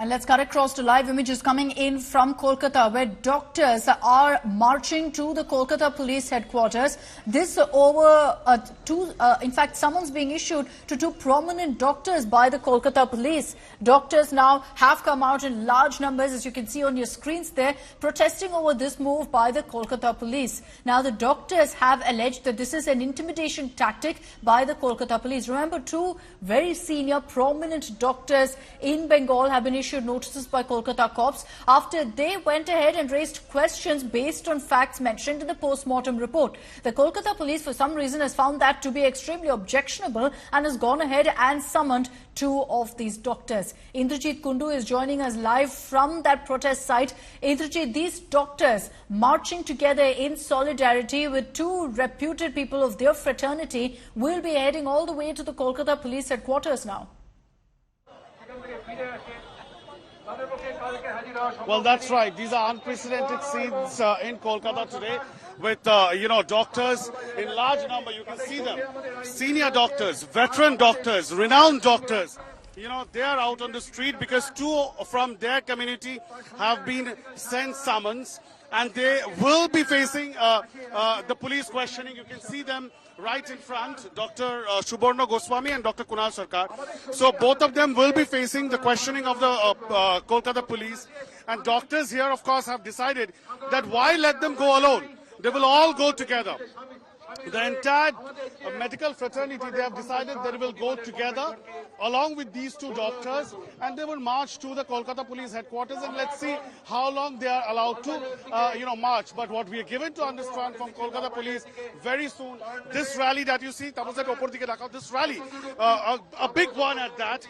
And let's cut across to live images coming in from Kolkata, where doctors are marching to the Kolkata police headquarters. This in fact, summons being issued to two prominent doctors by the Kolkata police. Doctors now have come out in large numbers, as you can see on your screens there, protesting over this move by the Kolkata police. Now, the doctors have alleged that this is an intimidation tactic by the Kolkata police. Remember, two very senior, prominent doctors in Bengal have been issued notices by Kolkata cops after they went ahead and raised questions based on facts mentioned in the post-mortem report. The Kolkata police, for some reason, has found that to be extremely objectionable and has gone ahead and summoned two of these doctors. Indrajit Kundu is joining us live from that protest site. Indrajit, these doctors marching together in solidarity with two reputed people of their fraternity will be heading all the way to the Kolkata police headquarters now. Well, that's right. These are unprecedented scenes in Kolkata today with, doctors in large number. You can see them. Senior doctors, veteran doctors, renowned doctors. They are out on the street because two from their community have been sent summons and they will be facing the police questioning. You can see them right in front, Dr. Suborno Goswami and Dr. Kunal Sarkar. So both of them will be facing the questioning of the Kolkata police. And doctors here, of course, have decided that why let them go alone? They will all go together. The entire medical fraternity, they have decided they will go together along with these two doctors and they will march to the Kolkata police headquarters, and let's see how long they are allowed to, march. But what we are given to understand from Kolkata police, very soon, this rally that you see, this rally, a big one at that,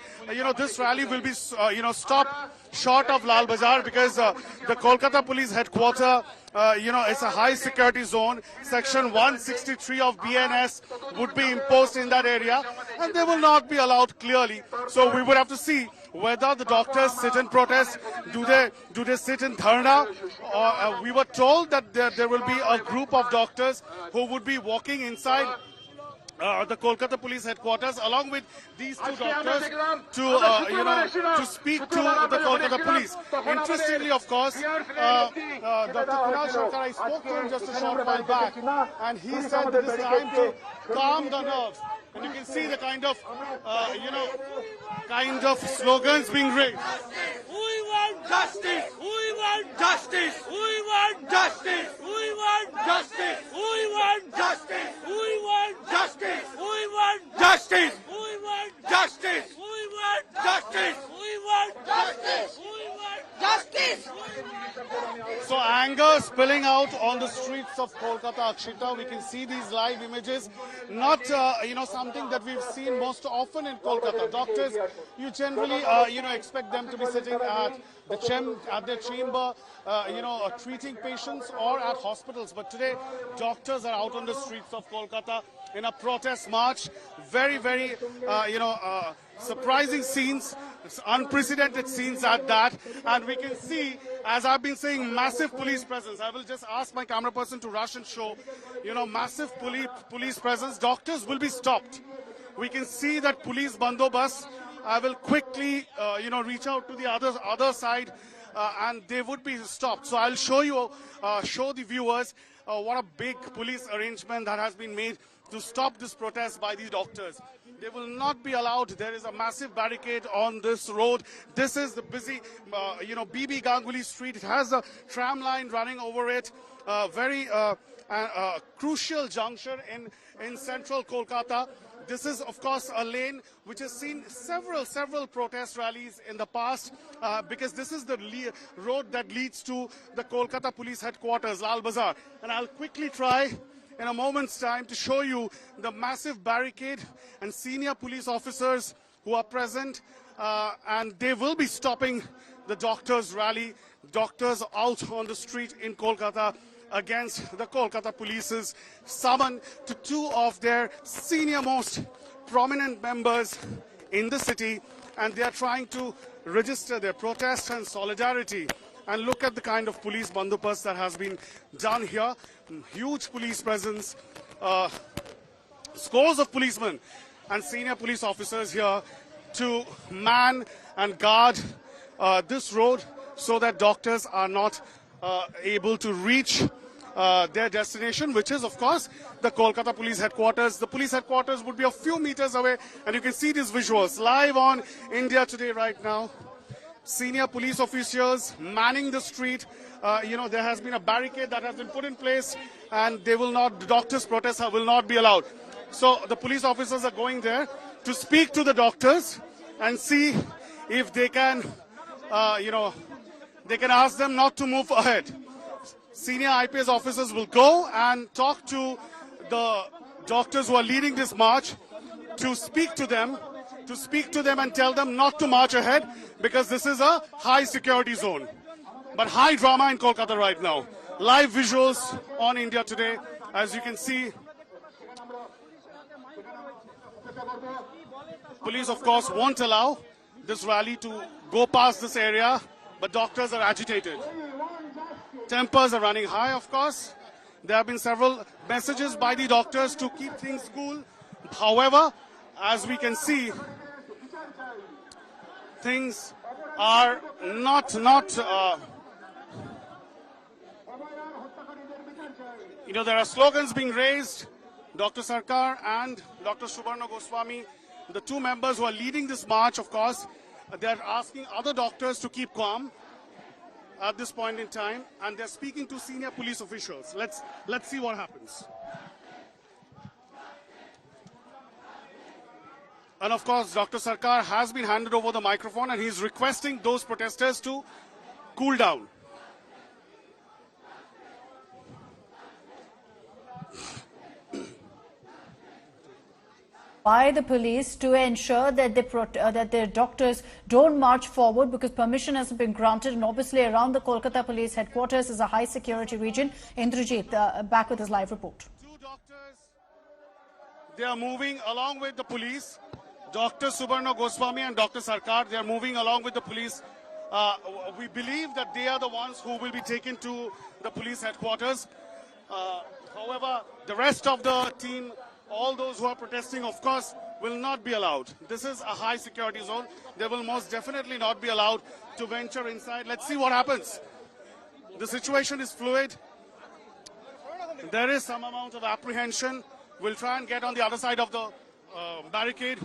this rally will be, stopped short of Lal Bazaar because the Kolkata police headquarters, it's a high security zone. Section 163 of BNS would be imposed in that area and they will not be allowed clearly. So we would have to see whether the doctors sit in protest, do they sit in dharna, or we were told that there will be a group of doctors who would be walking inside the Kolkata police headquarters along with these two doctors to speak to the Kolkata police. Interestingly, of course, Dr. Kunal Sarkar, I spoke to him just a short while back, and he said that it is time to calm the nerves. And you can see the kind of slogans being raised. We want justice! We want justice! We want justice! We want justice! We want justice! We want justice! We want justice! We want justice! We want justice! We want justice! We want justice! So anger spilling out on the streets of Kolkata, Akshita. We can see these live images. Not, something that we've seen most often in Kolkata. Doctors, you generally, expect them to be sitting at their chamber, treating patients or at hospitals. But today, doctors are out on the streets of Kolkata in a protest march. Very, very, surprising scenes, unprecedented scenes at that. And we can see, as I've been saying, massive police presence. I will just ask my camera person to rush and show, massive police presence. Doctors will be stopped. We can see that police bandobast. I will quickly, reach out to the other side and they would be stopped. So I'll show the viewers what a big police arrangement that has been made to stop this protest by these doctors. They will not be allowed. There is a massive barricade on this road. This is the busy, BB Ganguly Street. It has a tram line running over it. Very crucial juncture in central Kolkata. This is, of course, a lane which has seen several protest rallies in the past because this is the road that leads to the Kolkata police headquarters, Lal Bazaar. And I'll quickly try in a moment's time to show you the massive barricade and senior police officers who are present and they will be stopping the doctors' rally. Doctors out on the street in Kolkata against the Kolkata police's summon to two of their senior most prominent members in the city, and they are trying to register their protest and solidarity. And look at the kind of police bandobast that has been done here. Huge police presence, scores of policemen and senior police officers here to man and guard this road so that doctors are not able to reach their destination, which is, of course, the Kolkata Police Headquarters. The police headquarters would be a few meters away, and you can see these visuals live on India Today right now. Senior police officials manning the street. There has been a barricade that has been put in place, and they will not, the doctors' protests will not be allowed. So the police officers are going there to speak to the doctors and see if they can, they can ask them not to move ahead. Senior IPS officers will go and talk to the doctors who are leading this march to speak to them and tell them not to march ahead because this is a high security zone. But high drama in Kolkata right now. Live visuals on India Today. As you can see, police, of course, won't allow this rally to go past this area, but doctors are agitated. Tempers are running high, of course. There have been several messages by the doctors to keep things cool. However, as we can see, things are not there are slogans being raised. Dr. Sarkar and Dr. Subarna Goswami, the two members who are leading this march, of course, they're asking other doctors to keep calm at this point in time, and they're speaking to senior police officials. Let's see what happens. And of course, Dr. Sarkar has been handed over the microphone, and he's requesting those protesters to cool down. By the police to ensure that that their doctors don't march forward because permission hasn't been granted, and obviously around the Kolkata Police Headquarters is a high security region. Indrajit, back with his live report. Two doctors, they are moving along with the police. Dr. Subarna Goswami and Dr. Sarkar, they are moving along with the police. We believe that they are the ones who will be taken to the police headquarters. However, the rest of the team, all those who are protesting, of course, will not be allowed. This is a high security zone. They will most definitely not be allowed to venture inside. Let's see what happens. The situation is fluid. There is some amount of apprehension. We'll try and get on the other side of the barricade.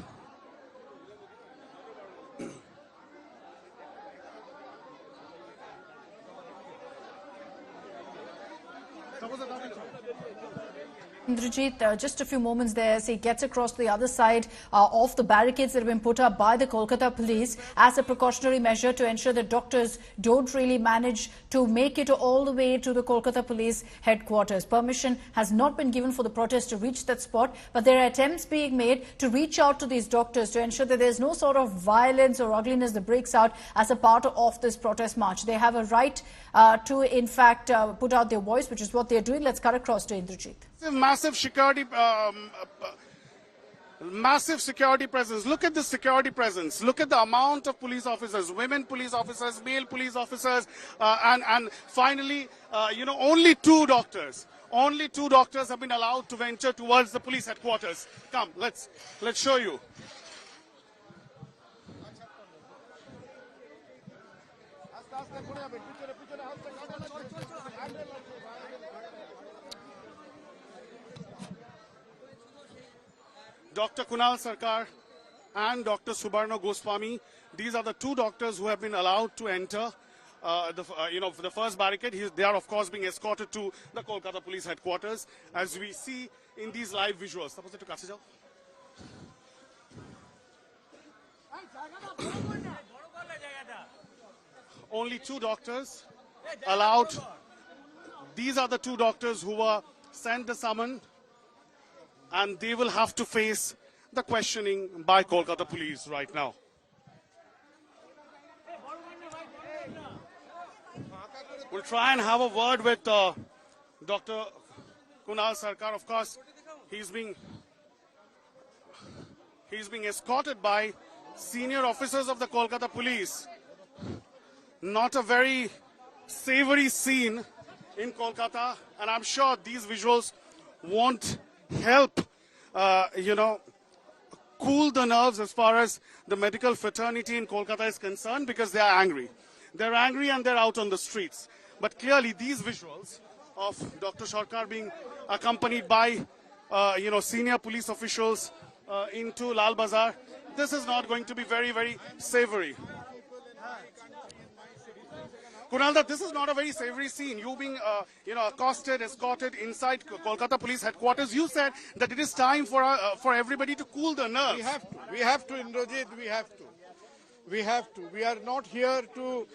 Indrajit, just a few moments there as he gets across to the other side of the barricades that have been put up by the Kolkata police as a precautionary measure to ensure that doctors don't really manage to make it all the way to the Kolkata police headquarters. Permission has not been given for the protest to reach that spot, but there are attempts being made to reach out to these doctors to ensure that there's no sort of violence or ugliness that breaks out as a part of this protest march. They have a right to, in fact, put out their voice, which is what they're doing. Let's cut across to Indrajit. Massive security presence. Look at the security presence. Look at the amount of police officers, women police officers, male police officers, and finally, only two doctors. Only two doctors have been allowed to venture towards the police headquarters. Come, let's show you. Dr. Kunal Sarkar and Dr. Subarna Goswami, these are the two doctors who have been allowed to enter the first barricade. They are, of course, being escorted to the Kolkata Police Headquarters, as we see in these live visuals. Only two doctors allowed. These are the two doctors who were sent the summon, and they will have to face the questioning by Kolkata police right now. We'll try and have a word with Dr. Kunal Sarkar. Of course, he's being escorted by senior officers of the Kolkata police. Not a very savory scene in Kolkata, and I'm sure these visuals won't help, cool the nerves as far as the medical fraternity in Kolkata is concerned, because they are angry. They're angry and they're out on the streets. But clearly these visuals of Dr. Sarkar being accompanied by, senior police officials into Lal Bazar, this is not going to be very, very savory. Kunal, this is not a very savory scene. You being, accosted, escorted inside Kolkata Police Headquarters. You said that it is time for everybody to cool the nerves. We have to, Indrajit, we have to. We are not here to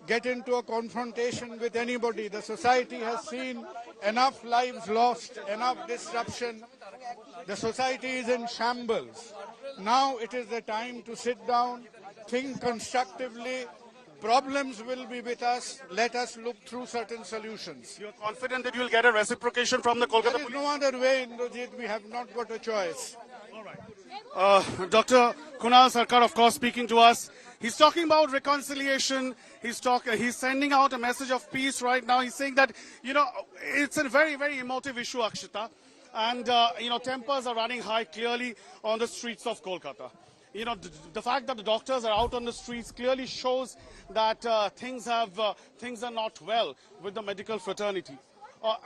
get into a confrontation with anybody. The society has seen enough lives lost, enough disruption. The society is in shambles. Now it is the time to sit down, think constructively. Problems will be with us. Let us look through certain solutions. You're confident that you'll get a reciprocation from the Kolkata There is Police? no other way, Indrajit. We have not got a choice. Dr. Kunal Sarkar, of course, speaking to us. He's talking about reconciliation. He's sending out a message of peace right now. He's saying that, it's a very, very emotive issue, Akshita. And, tempers are running high clearly on the streets of Kolkata. The fact that the doctors are out on the streets clearly shows that things are not well with the medical fraternity.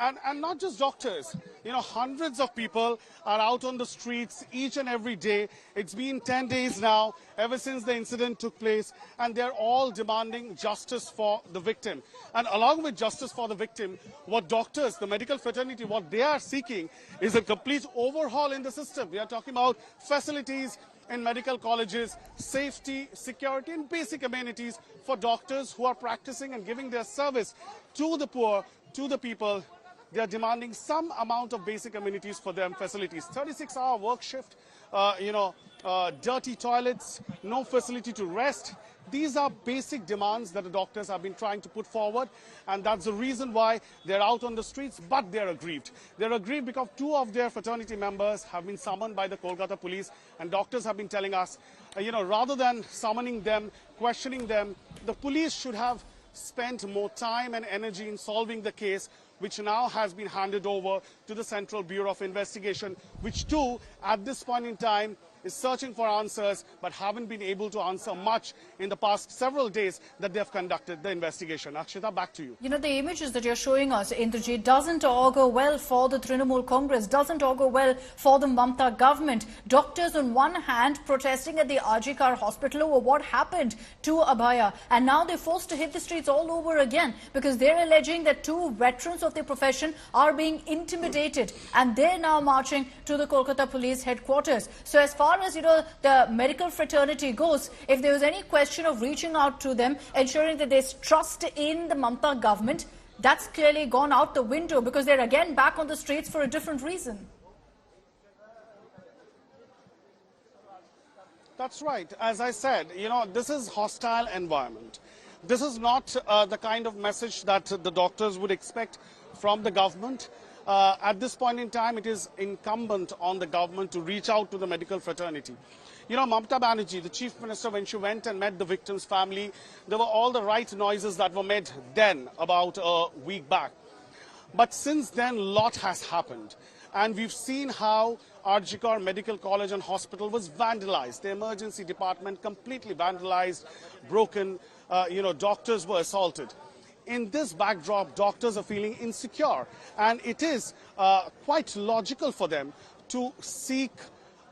And not just doctors, hundreds of people are out on the streets each and every day. It's been 10 days now, ever since the incident took place, and they're all demanding justice for the victim. And along with justice for the victim, what doctors, the medical fraternity, what they are seeking is a complete overhaul in the system. We are talking about facilities in medical colleges, safety, security, and basic amenities for doctors who are practicing and giving their service to the poor, to the people. They are demanding some amount of basic amenities for them, facilities. 36-hour work shift, dirty toilets, no facility to rest. These are basic demands that the doctors have been trying to put forward, and that's the reason why they're out on the streets, but they're aggrieved. They're aggrieved because two of their fraternity members have been summoned by the Kolkata police, and doctors have been telling us, rather than summoning them, questioning them, the police should have spent more time and energy in solving the case, which now has been handed over to the Central Bureau of Investigation, which too, at this point in time, is searching for answers, but haven't been able to answer much in the past several days that they have conducted the investigation. Akshita, back to you. The images that you're showing us, Indrajit, doesn't augur well for the Trinamool Congress, doesn't augur well for the Mamata government. Doctors on one hand protesting at the RG Kar hospital over what happened to Abhaya, and now they're forced to hit the streets all over again because they're alleging that two veterans of their profession are being intimidated, and they're now marching to the Kolkata police headquarters. So as far as the medical fraternity goes, if there was any question of reaching out to them, ensuring that there's trust in the Mamata government, that's clearly gone out the window because they're again back on the streets for a different reason. That's right. As I said, this is hostile environment. This is not the kind of message that the doctors would expect from the government. At this point in time, it is incumbent on the government to reach out to the medical fraternity. Mamata Banerjee, the chief minister, when she went and met the victim's family, there were all the right noises that were made then, about a week back. But since then, a lot has happened. And we've seen how RG Kar Medical College and Hospital was vandalized. The emergency department completely vandalized, broken, doctors were assaulted. In this backdrop, doctors are feeling insecure, and it is quite logical for them to seek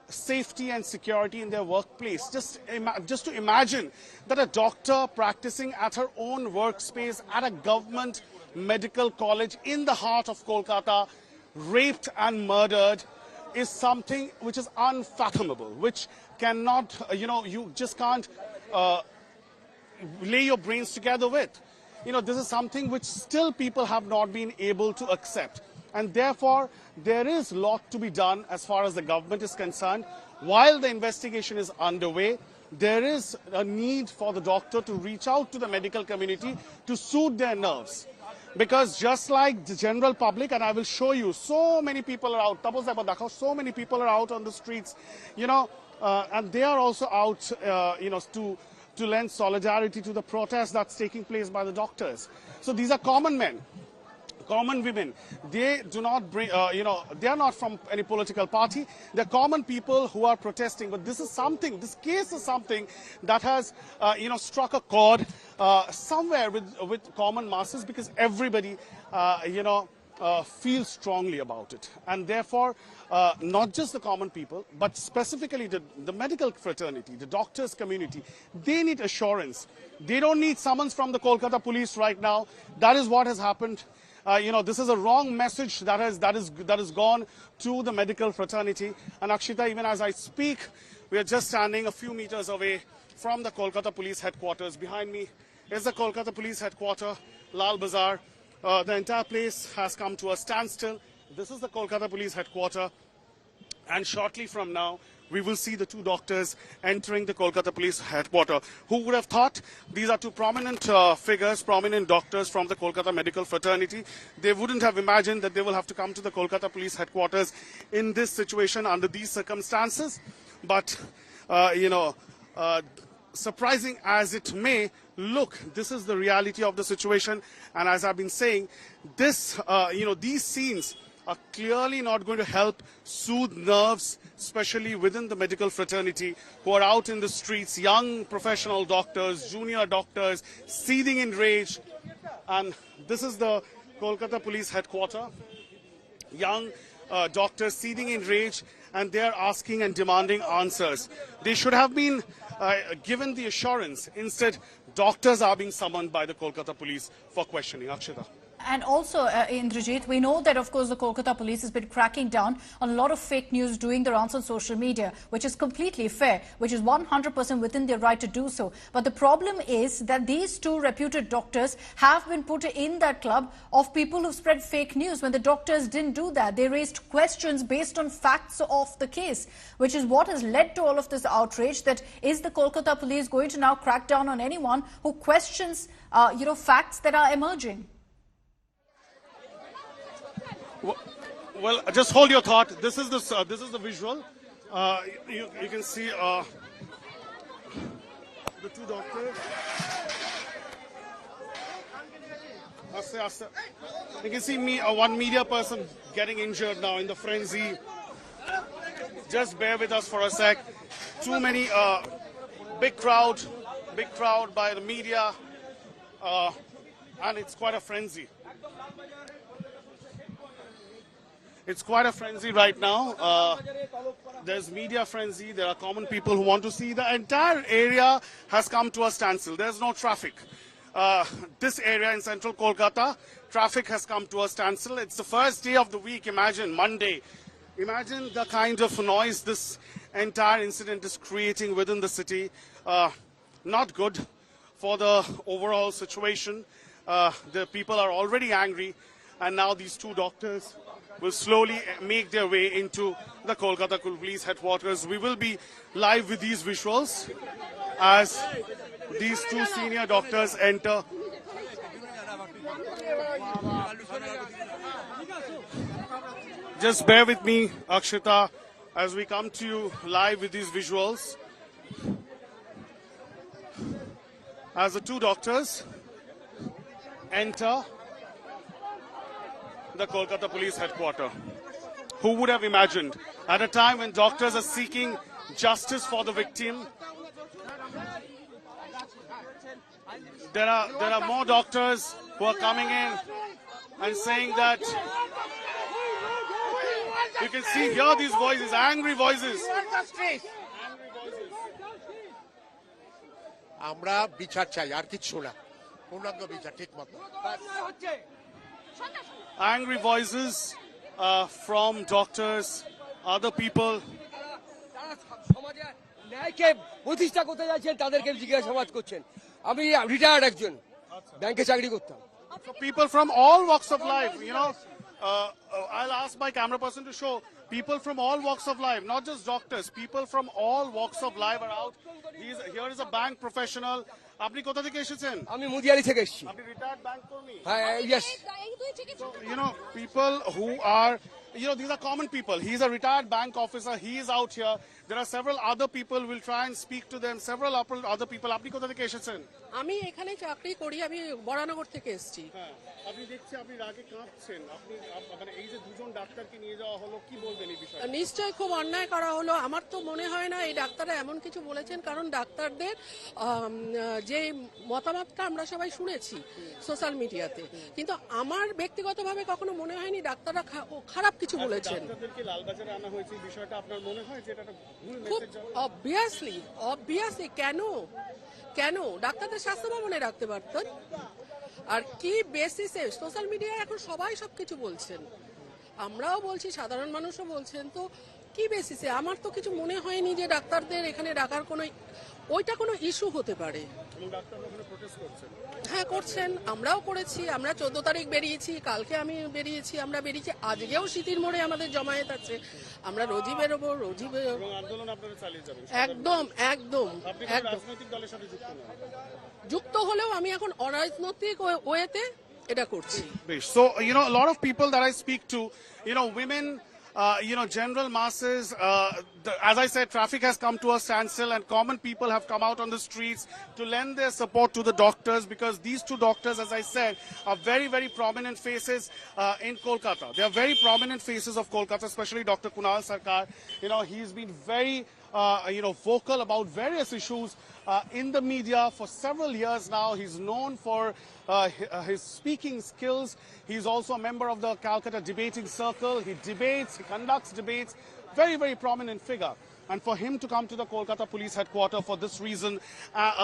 safety and security in their workplace. Just to imagine that a doctor practicing at her own workspace at a government medical college in the heart of Kolkata, raped and murdered, is something which is unfathomable, which cannot, you just can't lay your brains together with. This is something which still people have not been able to accept. And therefore, there is a lot to be done as far as the government is concerned. While the investigation is underway, there is a need for the doctor to reach out to the medical community to soothe their nerves. Because just like the general public, and I will show you, so many people are out, so many people are out on the streets, and they are also out, to lend solidarity to the protest that's taking place by the doctors. So these are common men common women. They do not bring, they are not from any political party. They're common people who are protesting. But this case is something that has, struck a chord somewhere with common masses, because everybody, feels strongly about it. And therefore, not just the common people, but specifically the medical fraternity, the doctors community, they need assurance. They don't need summons from the Kolkata police right now. That is what has happened. This is a wrong message that has gone to the medical fraternity. And Akshita, even as I speak, we are just standing a few meters away from the Kolkata police headquarters. Behind me is the Kolkata police headquarters, Lal Bazaar. The entire place has come to a standstill. This is the Kolkata police headquarters. And shortly from now, we will see the two doctors entering the Kolkata police headquarters. Who would have thought? These are two prominent figures, prominent doctors from the Kolkata medical fraternity. They wouldn't have imagined that they will have to come to the Kolkata police headquarters in this situation, under these circumstances. But, surprising as it may look, this is the reality of the situation. And as I've been saying, these scenes are clearly not going to help soothe nerves, especially within the medical fraternity, who are out in the streets, young professional doctors, junior doctors, seething in rage. And this is the Kolkata police headquarters. Young doctors seething in rage, and they are asking and demanding answers. They should have been given the assurance. Instead, doctors are being summoned by the Kolkata police for questioning. Akshita. And also, Indrajit, we know that, of course, the Kolkata police has been cracking down on a lot of fake news doing the rounds on social media, which is completely fair, which is 100% within their right to do so. But the problem is that these two reputed doctors have been put in that club of people who spread fake news, when the doctors didn't do that. They raised questions based on facts of the case, which is what has led to all of this outrage. That is the Kolkata police going to now crack down on anyone who questions, facts that are emerging? Well, just hold your thought. This is the visual. You can see the two doctors. You can see one media person getting injured now in the frenzy. Just bear with us for a sec. Too many big crowd by the media, and it's quite a frenzy. It's quite a frenzy right now. There's media frenzy. There are common people who want to see. The entire area has come to a standstill. There's no traffic. This area in central Kolkata, traffic has come to a standstill. It's the first day of the week. Imagine Monday. Imagine the kind of noise this entire incident is creating within the city. Not good for the overall situation. The people are already angry, and now these two doctors will slowly make their way into the Kolkata police headquarters. We will be live with these visuals as these two senior doctors enter. Just bear with me, Akshita, as we come to you live with these visuals. As the two doctors enter the Kolkata police headquarters. Who would have imagined, at a time when doctors are seeking justice for the victim, there are more doctors who are coming in and saying that. You can hear these voices, angry voices. আমরা বিচার চাই, আর কিছু না, পূর্ণাঙ্গ বিচার ঠিক মতো। Angry voices from doctors, other people. ন্যায়কে প্রতিষ্ঠা করতে যাচ্ছেন, তাদেরকে জিজ্ঞাসাবাদ করছেন। আমি রিটায়ার্ড একজন, ব্যাংকে চাকরি করতাম। So people from all walks of life, I'll ask my camera person to show people from all walks of life, not just doctors, people from all walks of life are out. Here is a bank professional. আপনি কোথা থেকে এসেছেন? আমি মুদিয়ালি থেকে এসেছি। আপনি retired bank কর্মী? হ্যাঁ, yes. People who are, these are common people. He's a retired bank officer. He is out here. There are several other people. We'll try and speak to them. Several other people. আপনি কোথা থেকে এসেছেন? আমি এখানে চাকরি করি, আমি বরানগর থেকে এসেছি। আপনি দেখছি আপনি রাগে কাঁপছেন, আপনি মানে এই যে দুজন ডাক্তারকে নিয়ে যাওয়া হলো, কি বলবেন এই বিষয়ে? নিশ্চয়ই খুব অন্যায় করা হলো। আমার তো মনে হয় না এই ডাক্তাররা এমন কিছু বলেছেন, কারণ ডাক্তারদের যে মতামতটা আমরা সবাই শুনেছি সোশ্যাল মিডিয়াতে, কিন্তু আমার ব্যক্তিগতভাবে কখনো মনে হয়নি ডাক্তাররা খারাপ কিছু বলেছেন। ডাক্তারদেরকে লালবাজারে আনা হয়েছে, এই বিষয়টা আপনার মনে হয় যে এটা একটা ভুল খুব মেসেজ? অবভিয়াসলি কেন ডাক্তারদের স্বাস্থ্য ভবনে রাখতে পারতেন? আর কি বেসিসে? সোশ্যাল মিডিয়ায় এখন সবাই সবকিছু বলছেন, আমরাও বলছি, সাধারণ মানুষও বলছেন, তো কি বেসিসে? আমার তো কিছু মনে হয়নি যে ডাক্তারদের এখানে রাখার ওইটা কোনো ইস্যু হতে পারে। হ্যাঁ, করছেন, আমরাও করেছি। আমরা 14 তারিখ বেরিয়েছি, কালকে আমি বেরিয়েছি, আমরা বেরিয়েছি, আজকেও স্মৃতির মোড়ে আমাদের জমায়েত আছে, আমরা রোজই বেরোবো। আন্দোলন আপনারা চালিয়ে যাবেন? একদম। আপনি কি রাজনৈতিক দলের সাথে যুক্ত নন? যুক্ত হলেও আমি এখন অরাজনৈতিক ওয়েতে এটা করছি। So, a lot of people that I speak to, women, general masses, as I said, traffic has come to a standstill and common people have come out on the streets to lend their support to the doctors, because these two doctors, as I said, are very, very prominent faces in Kolkata. They are very prominent faces of Kolkata, especially Dr. Kunal Sarkar. He's been very vocal about various issues in the media for several years now. He's known for his speaking skills. He's also a member of the Calcutta Debating Circle. He debates, he conducts debates, very, very prominent figure. And for him to come to the Kolkata Police Headquarters for this reason,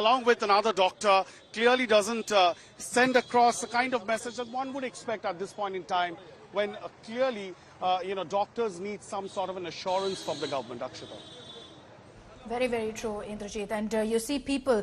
along with another doctor, clearly doesn't send across the kind of message that one would expect at this point in time, when clearly, doctors need some sort of an assurance from the government. Akshita. Very, very true, Indrajit. And you see people,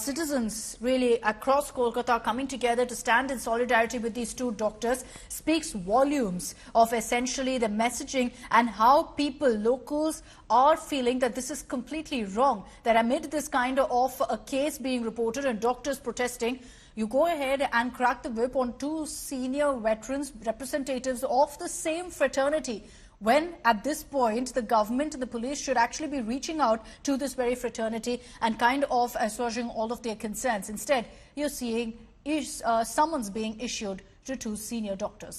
citizens really across Kolkata coming together to stand in solidarity with these two doctors speaks volumes of essentially the messaging and how people, locals, are feeling that this is completely wrong. That amid this kind of a case being reported and doctors protesting, you go ahead and crack the whip on two senior veterans, representatives of the same fraternity, when at this point the government and the police should actually be reaching out to this very fraternity and kind of assuaging all of their concerns. Instead, you're seeing summons being issued to two senior doctors.